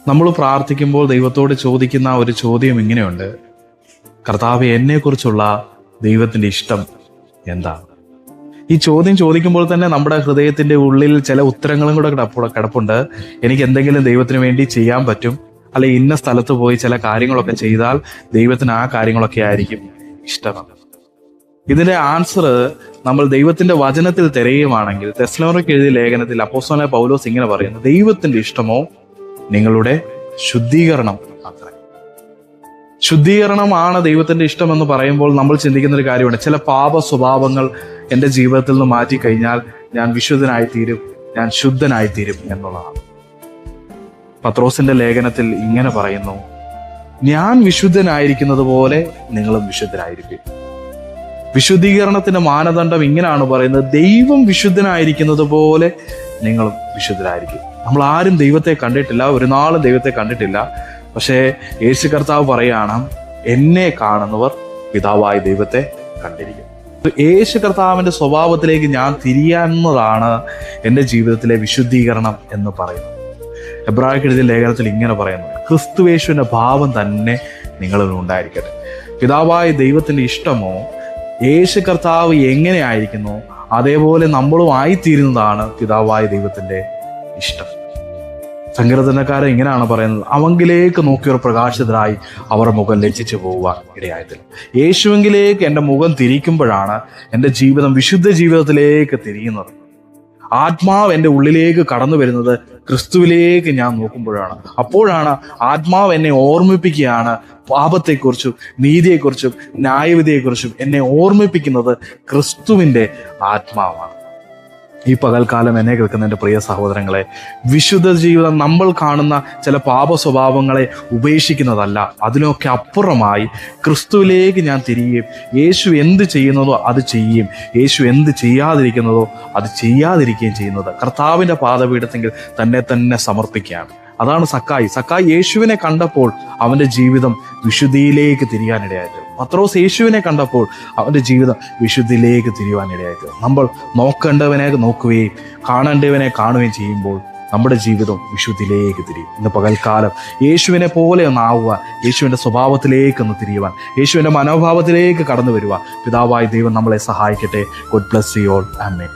നമ്മൾ പ്രാർത്ഥിക്കുമ്പോൾ ദൈവത്തോട് ചോദിക്കുന്ന ഒരു ചോദ്യം ഇങ്ങനെയുണ്ട്: കർത്താവേ, എന്നെക്കുറിച്ചുള്ള ദൈവത്തിൻ്റെ ഇഷ്ടം എന്താണ്? ഈ ചോദ്യം ചോദിക്കുമ്പോൾ തന്നെ നമ്മുടെ ഹൃദയത്തിന്റെ ഉള്ളിൽ ചില ഉത്തരങ്ങളും കൂടെ കിടപ്പുണ്ട്. എനിക്ക് എന്തെങ്കിലും ദൈവത്തിന് വേണ്ടി ചെയ്യാൻ പറ്റും, അല്ലെ ഇന്ന സ്ഥലത്ത് പോയി ചില കാര്യങ്ങളൊക്കെ ചെയ്താൽ ദൈവത്തിന് ആ കാര്യങ്ങളൊക്കെ ആയിരിക്കും ഇഷ്ടം. ഇതിന്റെ ആൻസർ നമ്മൾ ദൈവത്തിന്റെ വചനത്തിൽ തിരയുകയാണെങ്കിൽ തെസ്സലോനിക്കർക്ക് എഴുതിയ ലേഖനത്തിൽ അപ്പോസ്തലനായ പൗലോസ് ഇങ്ങനെ പറയുന്നു: ദൈവത്തിന്റെ ഇഷ്ടമോ നിങ്ങളുടെ ശുദ്ധീകരണം അത്ര. ശുദ്ധീകരണമാണ് ദൈവത്തിന്റെ ഇഷ്ടം എന്ന് പറയുമ്പോൾ നമ്മൾ ചിന്തിക്കുന്ന ഒരു കാര്യമാണ്, ചില പാപ സ്വഭാവങ്ങൾ എൻ്റെ ജീവിതത്തിൽ നിന്ന് മാറ്റിക്കഴിഞ്ഞാൽ ഞാൻ വിശുദ്ധനായിത്തീരും, ഞാൻ ശുദ്ധനായിത്തീരും എന്നുള്ളതാണ്. പത്രോസിന്റെ ലേഖനത്തിൽ ഇങ്ങനെ പറയുന്നു: ഞാൻ വിശുദ്ധനായിരിക്കുന്നത് പോലെ നിങ്ങളും വിശുദ്ധരായിരിക്കും. വിശുദ്ധീകരണത്തിന്റെ മാനദണ്ഡം ഇങ്ങനെയാണ് പറയുന്നത്: ദൈവം വിശുദ്ധനായിരിക്കുന്നത് പോലെ നിങ്ങളും വിശുദ്ധരായിരിക്കും. നമ്മൾ ആരും ദൈവത്തെ കണ്ടിട്ടില്ല, ഒരു നാളും ദൈവത്തെ കണ്ടിട്ടില്ല. പക്ഷേ യേശു കർത്താവ് പറയുകയാണ്, എന്നെ കാണുന്നവർ പിതാവായ ദൈവത്തെ കണ്ടിരിക്കും. യേശു കർത്താവിന്റെ സ്വഭാവത്തിലേക്ക് ഞാൻ തിരിയാവുന്നതാണ് എൻ്റെ ജീവിതത്തിലെ വിശുദ്ധീകരണം എന്ന് പറയുന്നത്. എബ്രായർക്ക് എഴുതിയ ലേഖനത്തിൽ ഇങ്ങനെ പറയുന്നു: ക്രിസ്തുയേശുവിന്റെ ഭാവം തന്നെ നിങ്ങളിൽ ഉണ്ടായിരിക്കട്ടെ. പിതാവായ ദൈവത്തിന്റെ ഇഷ്ടമോ യേശു കർത്താവ് എങ്ങനെ ആയിരിക്കുന്നു അതേപോലെ നമ്മളും ആയിത്തീരുന്നതാണ് പിതാവായ ദൈവത്തിന്റെ ഇഷ്ടം. സങ്കീർത്തനക്കാരൻ ഇങ്ങനെയാണ് പറയുന്നത്: അവങ്കിലേക്ക് നോക്കിയവർ പ്രകാശിതരായി അവർ മുഖം ലജ്ജിച്ചു പോവുക ഇടയായതിൽ. യേശുവിലേക്ക് എൻ്റെ മുഖം തിരിക്കുമ്പോഴാണ് എൻ്റെ ജീവിതം വിശുദ്ധ ജീവിതത്തിലേക്ക് തിരിയുന്നത്. ആത്മാവ് എൻ്റെ ഉള്ളിലേക്ക് കടന്നു വരുന്നത് ക്രിസ്തുവിലേക്ക് ഞാൻ നോക്കുമ്പോഴാണ്. അപ്പോഴാണ് ആത്മാവ് എന്നെ ഓർമ്മിപ്പിക്കുകയാണ് പാപത്തെക്കുറിച്ചും നീതിയെക്കുറിച്ചും ന്യായവിധിയെക്കുറിച്ചും എന്നെ ഓർമ്മിപ്പിക്കുന്നത് ക്രിസ്തുവിൻ്റെ ആത്മാവാണ്. ഈ പകൽക്കാലം എന്നെ കേൾക്കുന്ന എൻ്റെ പ്രിയ സഹോദരങ്ങളെ, വിശുദ്ധ ജീവിതം നമ്മൾ കാണുന്ന ചില പാപ സ്വഭാവങ്ങളെ ഉപേക്ഷിക്കുന്നതല്ല, അതിനൊക്കെ അപ്പുറമായി ക്രിസ്തുവിലേക്ക് ഞാൻ തിരിയുകയും യേശു എന്ത് ചെയ്യുന്നതോ അത് ചെയ്യുകയും യേശു എന്ത് ചെയ്യാതിരിക്കുന്നതോ അത് ചെയ്യാതിരിക്കുകയും ചെയ്യുന്നത് കർത്താവിൻ്റെ പാദപീഠത്തെങ്കിൽ തന്നെ സമർപ്പിക്കുകയാണ്. അതാണ് സക്കായി യേശുവിനെ കണ്ടപ്പോൾ അവൻ്റെ ജീവിതം വിശുദ്ധിയിലേക്ക് തിരിയാനിടയായത്. പത്രോസ് യേശുവിനെ കണ്ടപ്പോൾ അവൻ്റെ ജീവിതം വിശുദ്ധിയിലേക്ക് തിരിയുവാനിടയായത്. നമ്മൾ നോക്കേണ്ടവനെ നോക്കുകയും കാണേണ്ടവനെ കാണുകയും ചെയ്യുമ്പോൾ നമ്മുടെ ജീവിതം വിശുദ്ധിയിലേക്ക് തിരിയും. ഇന്ന് പകൽക്കാലം യേശുവിനെ പോലെ ഒന്നാവുക, യേശുവിൻ്റെ സ്വഭാവത്തിലേക്ക് ഒന്ന് തിരിയുവാൻ, യേശുവിൻ്റെ മനോഭാവത്തിലേക്ക് കടന്നു വരുവാൻ പിതാവായ ദൈവം നമ്മളെ സഹായിക്കട്ടെ. God bless you all. Amen.